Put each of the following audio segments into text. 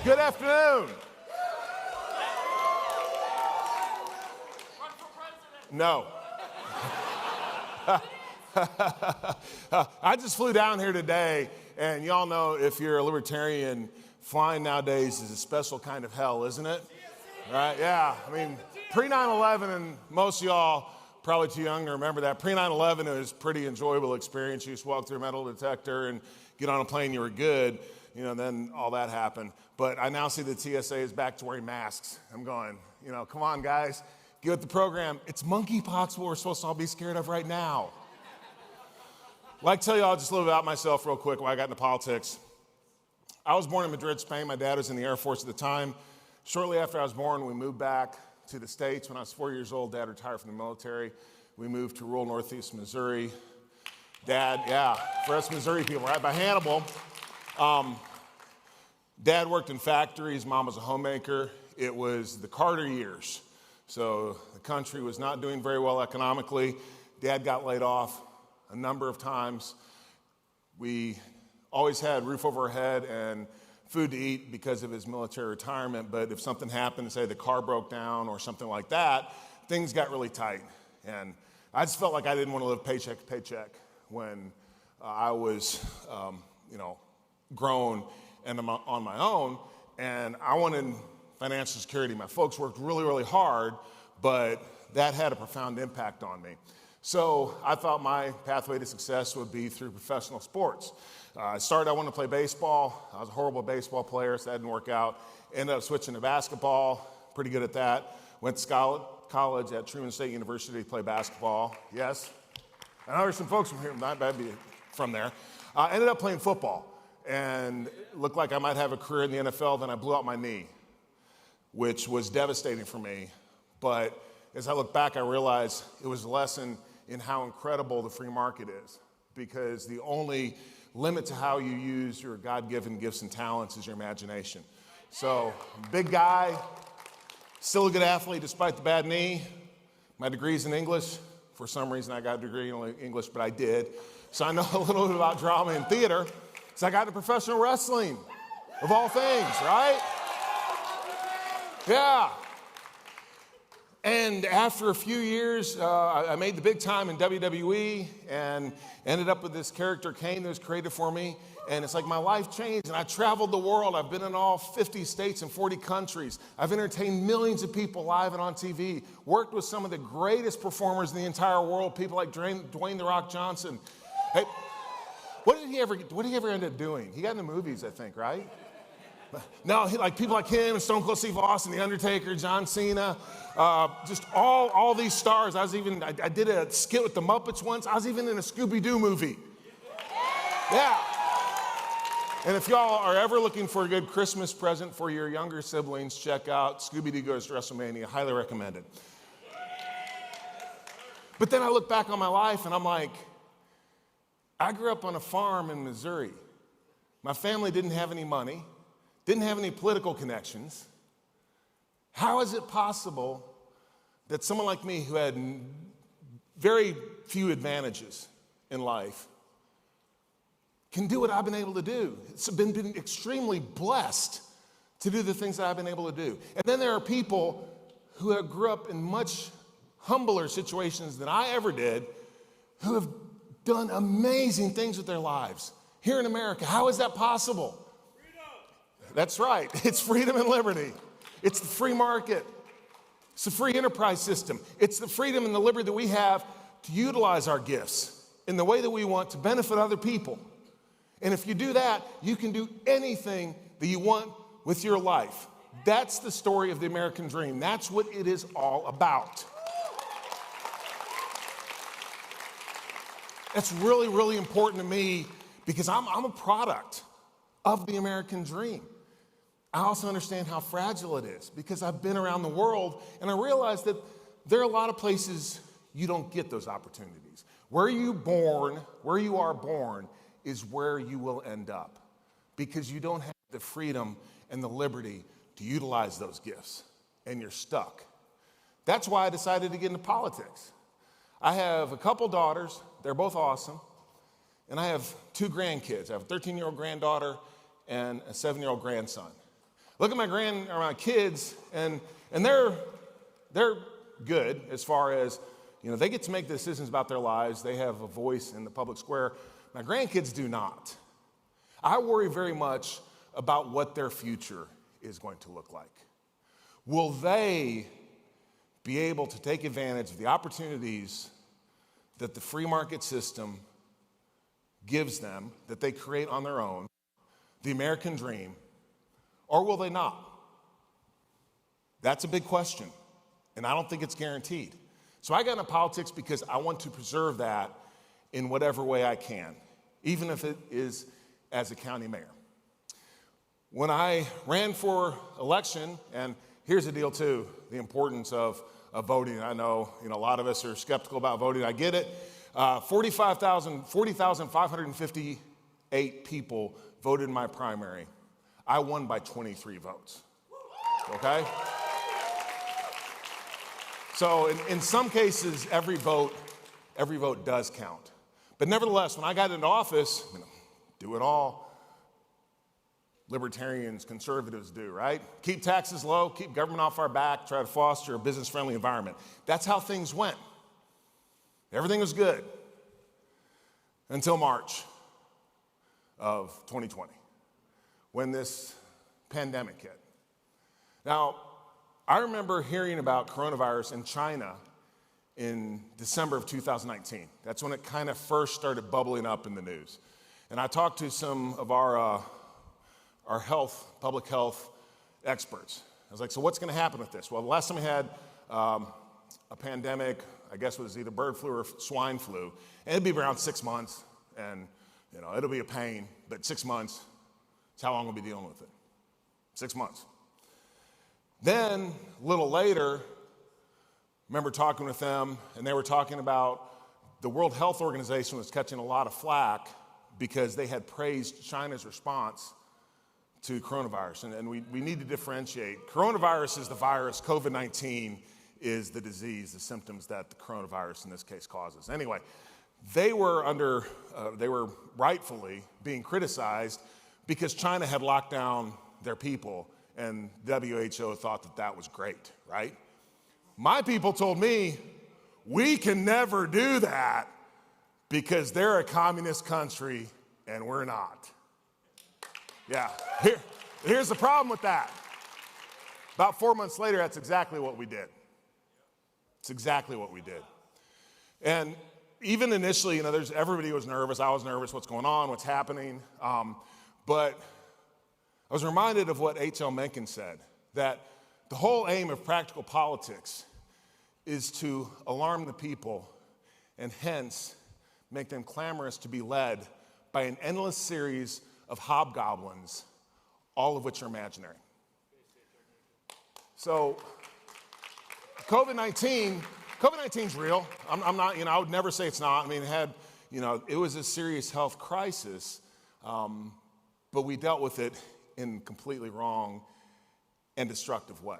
Good afternoon. No. I just flew down here today, and y'all know if you're a libertarian, flying nowadays is a special kind of hell, isn't it? Right? Yeah. I mean, pre-9/11, and most of y'all probably too young to remember that. Pre-9/11 was a pretty enjoyable experience. You just walk through a metal detector and get on a plane, you were good. You know, then all that happened. But I now see the TSA is back to wearing masks. I'm going, come on, guys. Get with the program. It's monkeypox what we're supposed to all be scared of right now. I'd like to tell you all just a little bit about myself real quick while I got into politics. I was born in Madrid, Spain. My dad was in the Air Force at the time. Shortly after I was born, we moved back to the States. When I was 4 years old, Dad retired from the military. We moved to rural northeast Missouri. Dad, for us Missouri people, right by Hannibal. Dad worked in factories. Mom was a homemaker. It was the Carter years. So the country was not doing very well economically. Dad got laid off a number of times. We always had roof over our head and food to eat because of his military retirement. But if something happened, say the car broke down or something like that, things got really tight. And I just felt like I didn't want to live paycheck to paycheck when I was, grown and I'm on my own, and I wanted financial security. My folks worked really, really hard, but that had a profound impact on me. So I thought my pathway to success would be through professional sports. I wanted to play baseball. I was a horrible baseball player, so that didn't work out. Ended up switching to basketball, pretty good at that. Went to college at Truman State University to play basketball. Yes. I know there's some folks from here, not bad from there. Ended up playing football. And it looked like I might have a career in the NFL, then I blew out my knee, which was devastating for me. But as I look back, I realized it was a lesson in how incredible the free market is, because the only limit to how you use your God-given gifts and talents is your imagination. So, big guy, still a good athlete despite the bad knee. My degree's in English. For some reason, I got a degree in English, but I did. So I know a little bit about drama and theater. So I got into professional wrestling, of all things, right? Yeah. And after a few years, I made the big time in WWE and ended up with this character, Kane, that was created for me. And it's like my life changed, and I traveled the world. I've been in all 50 states and 40 countries. I've entertained millions of people live and on TV, worked with some of the greatest performers in the entire world, people like Dwayne "The Rock" Johnson. Hey, what did he ever end up doing? He got in the movies, I think, right? No, people like him and Stone Cold Steve Austin, The Undertaker, John Cena, just all these stars. I did a skit with the Muppets once. I was even in a Scooby-Doo movie. Yeah. And if y'all are ever looking for a good Christmas present for your younger siblings, check out Scooby-Doo Goes to WrestleMania. Highly recommend it. But then I look back on my life and I'm like, I grew up on a farm in Missouri. My family didn't have any money, didn't have any political connections. How is it possible that someone like me who had very few advantages in life can do what I've been able to do? It's been extremely blessed to do the things that I've been able to do. And then there are people who grew up in much humbler situations than I ever did, who have done amazing things with their lives. Here in America, how is that possible? Freedom. That's right. It's freedom and liberty. It's the free market. It's the free enterprise system. It's the freedom and the liberty that we have to utilize our gifts in the way that we want to benefit other people. And if you do that, you can do anything that you want with your life. That's the story of the American dream. That's what it is all about. It's really, really important to me because I'm a product of the American dream. I also understand how fragile it is because I've been around the world and I realize that there are a lot of places you don't get those opportunities. Where you are born is where you will end up because you don't have the freedom and the liberty to utilize those gifts and you're stuck. That's why I decided to get into politics. I have a couple daughters. They're both awesome. And I have two grandkids. I have a 13-year-old granddaughter and a 7-year-old grandson. Look at my kids, and they're good as far as, they get to make decisions about their lives. They have a voice in the public square. My grandkids do not. I worry very much about what their future is going to look like. Will they be able to take advantage of the opportunities that the free market system gives them, that they create on their own, the American dream, or will they not? That's a big question, and I don't think it's guaranteed. So I got into politics because I want to preserve that in whatever way I can, even if it is as a county mayor. When I ran for election, and here's the deal too, the importance of voting. I know, a lot of us are skeptical about voting. I get it. 40,558 people voted in my primary. I won by 23 votes. Okay? So in some cases, every vote does count. But nevertheless, when I got into office, do it all libertarians, conservatives do, right? Keep taxes low, keep government off our back, try to foster a business-friendly environment. That's how things went. Everything was good until March of 2020, when this pandemic hit. Now, I remember hearing about coronavirus in China in December of 2019. That's when it kind of first started bubbling up in the news. And I talked to some of our public health experts. I was like, so what's going to happen with this? Well, the last time we had a pandemic, I guess it was either bird flu or swine flu, and it'd be around 6 months, and it'll be a pain, but 6 months is how long we'll be dealing with it. 6 months. Then, a little later, I remember talking with them, and they were talking about the World Health Organization was catching a lot of flack because they had praised China's response to coronavirus, and we need to differentiate. Coronavirus is the virus, COVID-19 is the disease, the symptoms that the coronavirus in this case causes. Anyway, they were rightfully being criticized because China had locked down their people, and WHO thought that was great, right? My people told me, we can never do that because they're a communist country and we're not. Yeah, here's the problem with that. About 4 months later, that's exactly what we did. It's exactly what we did. And even initially, everybody was nervous. I was nervous. What's going on? What's happening? But I was reminded of what H.L. Mencken said, that the whole aim of practical politics is to alarm the people and hence make them clamorous to be led by an endless series of hobgoblins, all of which are imaginary. So COVID-19's real. I'm not, I would never say it's not. I mean, it was a serious health crisis, but we dealt with it in completely wrong and destructive way.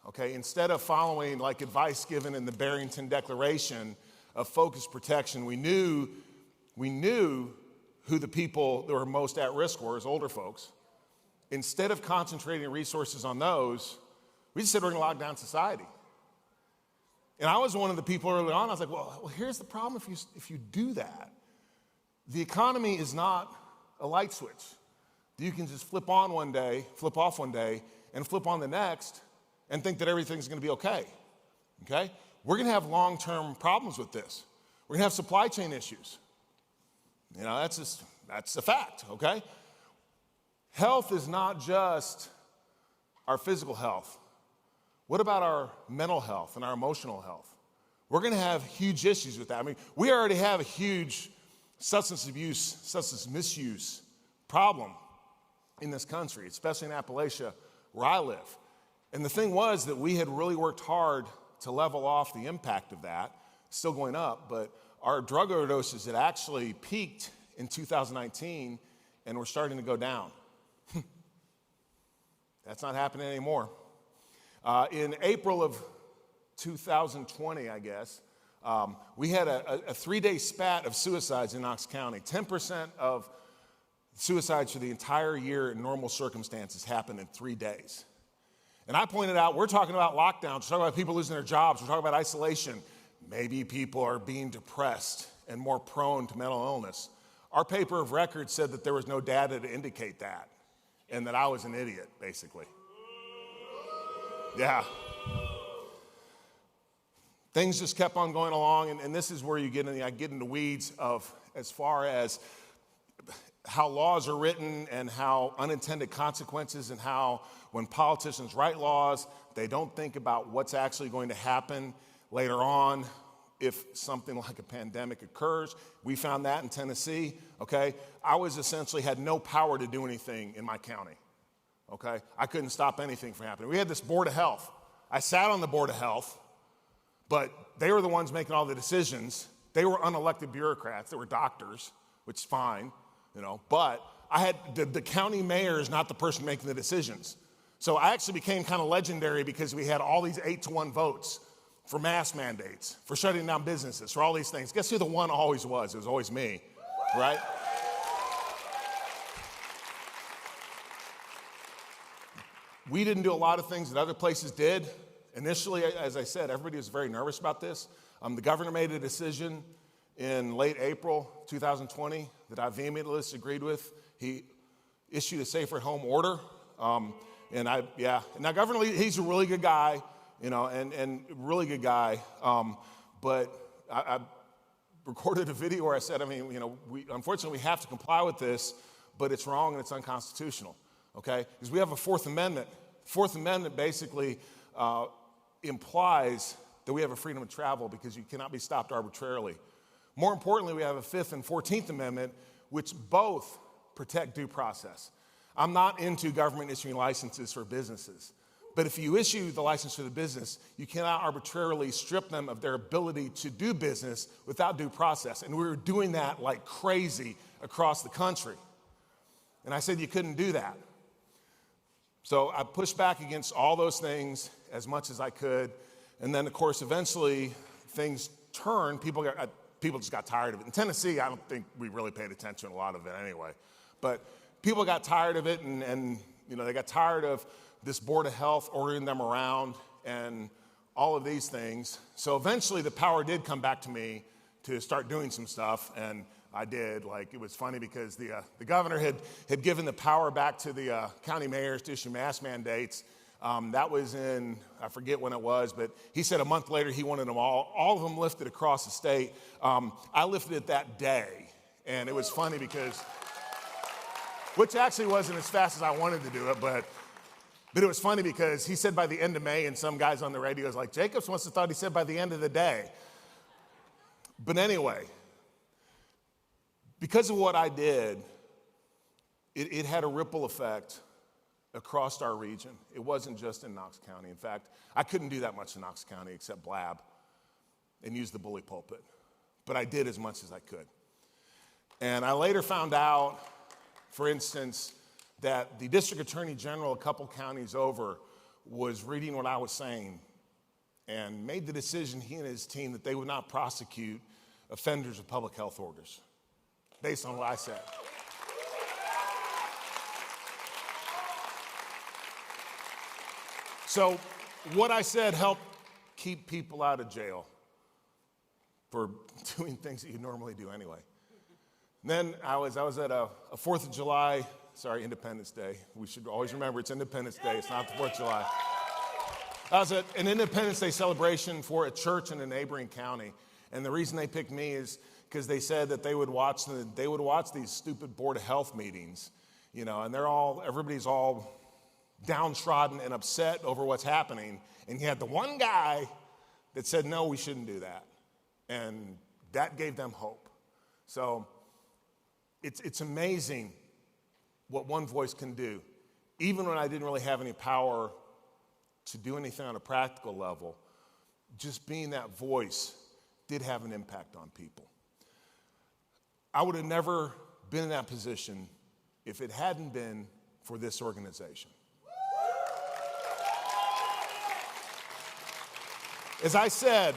Okay, instead of following like advice given in the Barrington Declaration of focused protection, we knew who the people that were most at risk were as older folks. Instead of concentrating resources on those, we just said we're going to lock down society. And I was one of the people early on, I was like, well, here's the problem if you do that. The economy is not a light switch. You can just flip on one day, flip off one day, and flip on the next and think that everything's going to be okay. Okay? We're going to have long-term problems with this. We're going to have supply chain issues. That's a fact, okay? Health is not just our physical health. What about our mental health and our emotional health? We're going to have huge issues with that. I mean, we already have a huge substance abuse, substance misuse problem in this country, especially in Appalachia, where I live. And the thing was that we had really worked hard to level off the impact of that, still going up, but our drug overdoses had actually peaked in 2019, and we're starting to go down. That's not happening anymore. In April of 2020, I guess, we had a 3-day spat of suicides in Knox County. 10% of suicides for the entire year in normal circumstances happened in 3 days. And I pointed out, we're talking about lockdowns, we're talking about people losing their jobs, we're talking about isolation. Maybe people are being depressed and more prone to mental illness. Our paper of record said that there was no data to indicate that, and that I was an idiot, basically. Yeah. Things just kept on going along, and this is where I get into weeds of as far as how laws are written and how unintended consequences, and how when politicians write laws, they don't think about what's actually going to happen later on if something like a pandemic occurs. We found that in Tennessee, okay? I essentially had no power to do anything in my county, okay? I couldn't stop anything from happening. We had this Board of Health. I sat on the Board of Health, but they were the ones making all the decisions. They were unelected bureaucrats. They were doctors, which is fine, but I had the county mayor is not the person making the decisions. So I actually became kind of legendary because we had all these 8-to-1 votes for mask mandates, for shutting down businesses, for all these things. Guess who the one always was? It was always me, right? We didn't do a lot of things that other places did. Initially, as I said, everybody was very nervous about this. The governor made a decision in late April 2020 that I vehemently disagreed with. He issued a safer at home order. Now Governor Lee, he's a really good guy, and really good guy. But I recorded a video where I said, unfortunately we have to comply with this, but it's wrong and it's unconstitutional, okay? Because we have a Fourth Amendment. Fourth Amendment basically implies that we have a freedom of travel because you cannot be stopped arbitrarily. More importantly, we have a Fifth and 14th Amendment, which both protect due process. I'm not into government issuing licenses for businesses, but if you issue the license for the business, you cannot arbitrarily strip them of their ability to do business without due process. And we were doing that like crazy across the country. And I said you couldn't do that. So I pushed back against all those things as much as I could. And then, of course, eventually things turned. People just got tired of it. In Tennessee, I don't think we really paid attention to a lot of it anyway. But people got tired of it, and they got tired of this Board of Health ordering them around and all of these things. So eventually the power did come back to me to start doing some stuff, and I did. It was funny because the governor had given the power back to the county mayors to issue mask mandates. That was in, I forget when it was, but he said a month later he wanted them all of them lifted across the state. I lifted it that day, and it was funny because, which actually wasn't as fast as I wanted to do it, but it was funny because he said by the end of May, and some guys on the radio was like, Jacobs must have thought he said by the end of the day. But anyway, because of what I did, it had a ripple effect across our region. It wasn't just in Knox County. In fact, I couldn't do that much in Knox County except blab and use the bully pulpit. But I did as much as I could. And I later found out, for instance, that the district attorney general a couple counties over was reading what I was saying and made the decision, he and his team, that they would not prosecute offenders of public health orders based on what I said. So what I said helped keep people out of jail for doing things that you normally do anyway. And then I was at a 4th of July, Independence Day. We should always remember it's Independence Day. It's not the 4th of July. I was at an Independence Day celebration for a church in a neighboring county. And the reason they picked me is because they said that they would watch these stupid Board of Health meetings, and everybody's all downtrodden and upset over what's happening. And you had the one guy that said, no, we shouldn't do that. And that gave them hope. So it's amazing what one voice can do. Even when I didn't really have any power to do anything on a practical level, just being that voice did have an impact on people. I would have never been in that position if it hadn't been for this organization. As I said,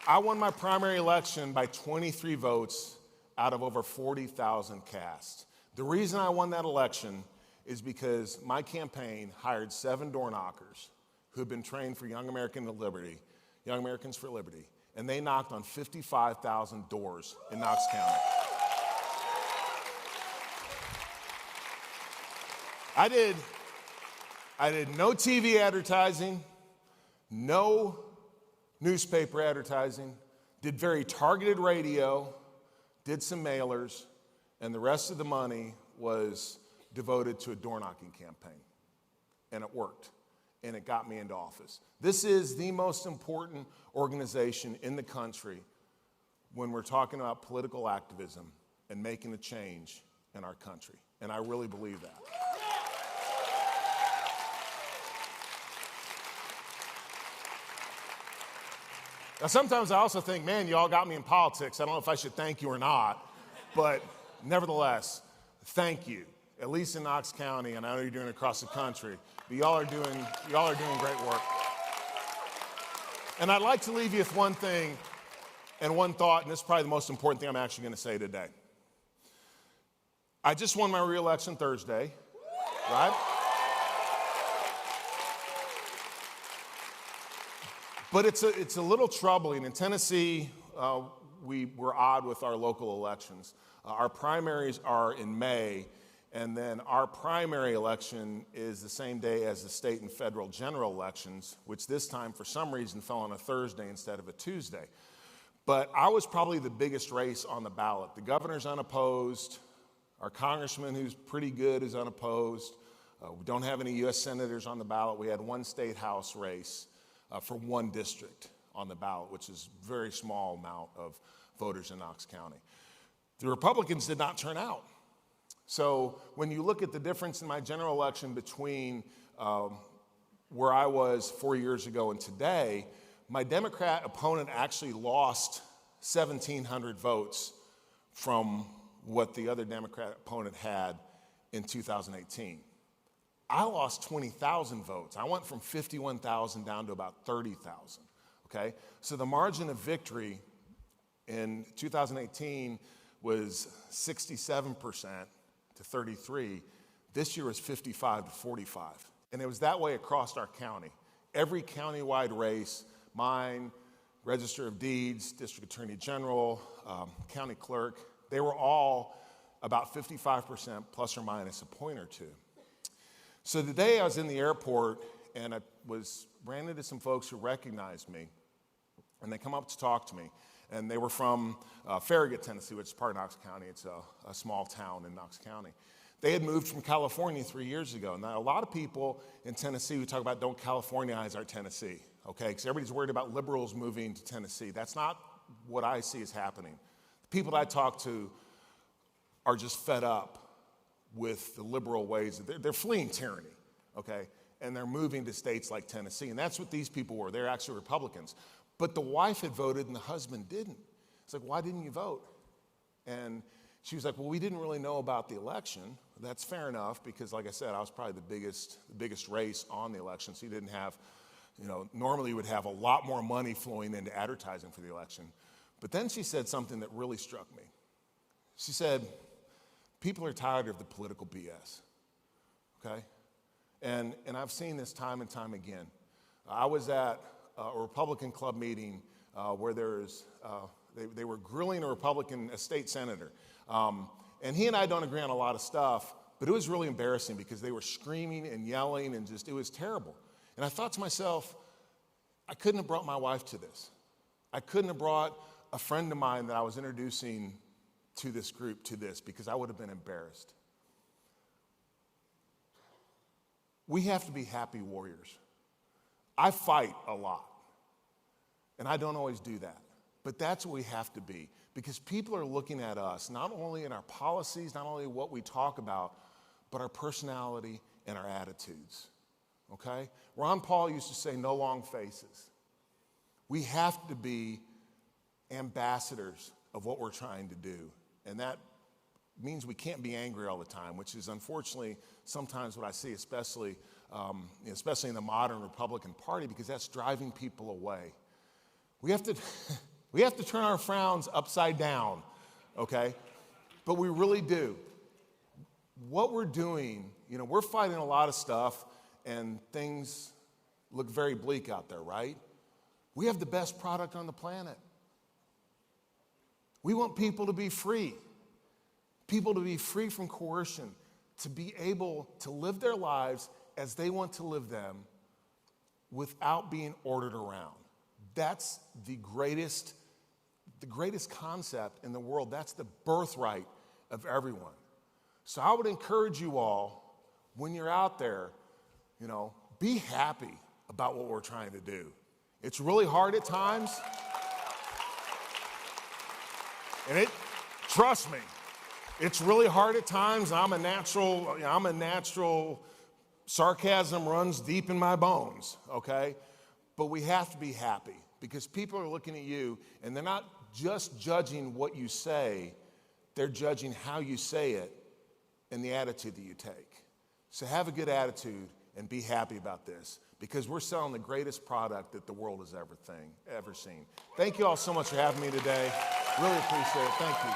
I won my primary election by 23 votes out of over 40,000 cast. The reason I won that election is because my campaign hired 7 door knockers who had been trained for Young Americans for Liberty, and they knocked on 55,000 doors in Knox County. I did no TV advertising, no newspaper advertising, did very targeted radio, did some mailers, and the rest of the money was devoted to a door knocking campaign. And it worked. And it got me into office. This is the most important organization in the country when we're talking about political activism and making a change in our country. And I really believe that. Now, sometimes I also think, man, you all got me in politics. I don't know if I should thank you or not. But nevertheless, thank you. At least in Knox County, and I know you're doing it across the country, but y'all are doing great work. And I'd like to leave you with one thing and one thought, and this is probably the most important thing I'm actually going to say today. I just won my re-election Thursday, right? But it's a little troubling. In Tennessee, we're odd with our local elections. Our primaries are in May, and then our primary election is the same day as the state and federal general elections, which this time, for some reason, fell on a Thursday instead of a Tuesday. But I was probably the biggest race on the ballot. The governor's unopposed. Our congressman, who's pretty good, is unopposed. We don't have any U.S. senators on the ballot. We had one state house race for one district on the ballot, which is a very small amount of voters in Knox County. The Republicans did not turn out. So when you look at the difference in my general election between where I was 4 years ago and today, my Democrat opponent actually lost 1,700 votes from what the other Democrat opponent had in 2018. I lost 20,000 votes. I went from 51,000 down to about 30,000, okay? So the margin of victory in 2018 was 67% to 33. This year was 55 to 45. And it was that way across our county. Every countywide race, mine, Register of Deeds, District Attorney General, County Clerk, they were all about 55% plus or minus a point or two. So today I was in the airport and I ran into some folks who recognized me, and they come up to talk to me. And they were from Farragut, Tennessee, which is part of Knox County. It's a small town in Knox County. They had moved from California 3 years ago. Now, a lot of people in Tennessee, we talk about don't Californize our Tennessee, okay? Because everybody's worried about liberals moving to Tennessee. That's not what I see is happening. The people that I talk to are just fed up with the liberal ways. They're fleeing tyranny, okay? And they're moving to states like Tennessee. And that's what these people were. They're actually Republicans. But the wife had voted and the husband didn't. It's like, why didn't you vote? And she was like, well, we didn't really know about the election. That's fair enough because, like I said, I was probably the biggest race on the election. So you didn't have, normally you would have a lot more money flowing into advertising for the election. But then she said something that really struck me. She said, people are tired of the political BS, okay? And I've seen this time and time again. I was at a Republican club meeting where they were grilling a state senator. And he and I don't agree on a lot of stuff, but it was really embarrassing because they were screaming and yelling and it was terrible. And I thought to myself, I couldn't have brought my wife to this. I couldn't have brought a friend of mine that I was introducing to this group to this because I would have been embarrassed. We have to be happy warriors. I fight a lot, and I don't always do that. But that's what we have to be because people are looking at us, not only in our policies, not only what we talk about, but our personality and our attitudes, okay? Ron Paul used to say, no long faces. We have to be ambassadors of what we're trying to do, and that means we can't be angry all the time, which is unfortunately sometimes what I see, especially in the modern Republican Party, because that's driving people away. We have to turn our frowns upside down, okay? But we really do. what we're doing, we're fighting a lot of stuff and things look very bleak out there, right? We have the best product on the planet. We want people to be free from coercion, to be able to live their lives as they want to live them without being ordered around. That's the greatest concept in the world. That's the birthright of everyone. So I would encourage you all, when you're out there, be happy about what we're trying to do. It's really hard at times. And trust me, it's really hard at times. I'm a natural, sarcasm runs deep in my bones, okay? But we have to be happy because people are looking at you and they're not just judging what you say, they're judging how you say it and the attitude that you take. So have a good attitude and be happy about this because we're selling the greatest product that the world has ever seen. Thank you all so much for having me today. Really appreciate it. Thank you.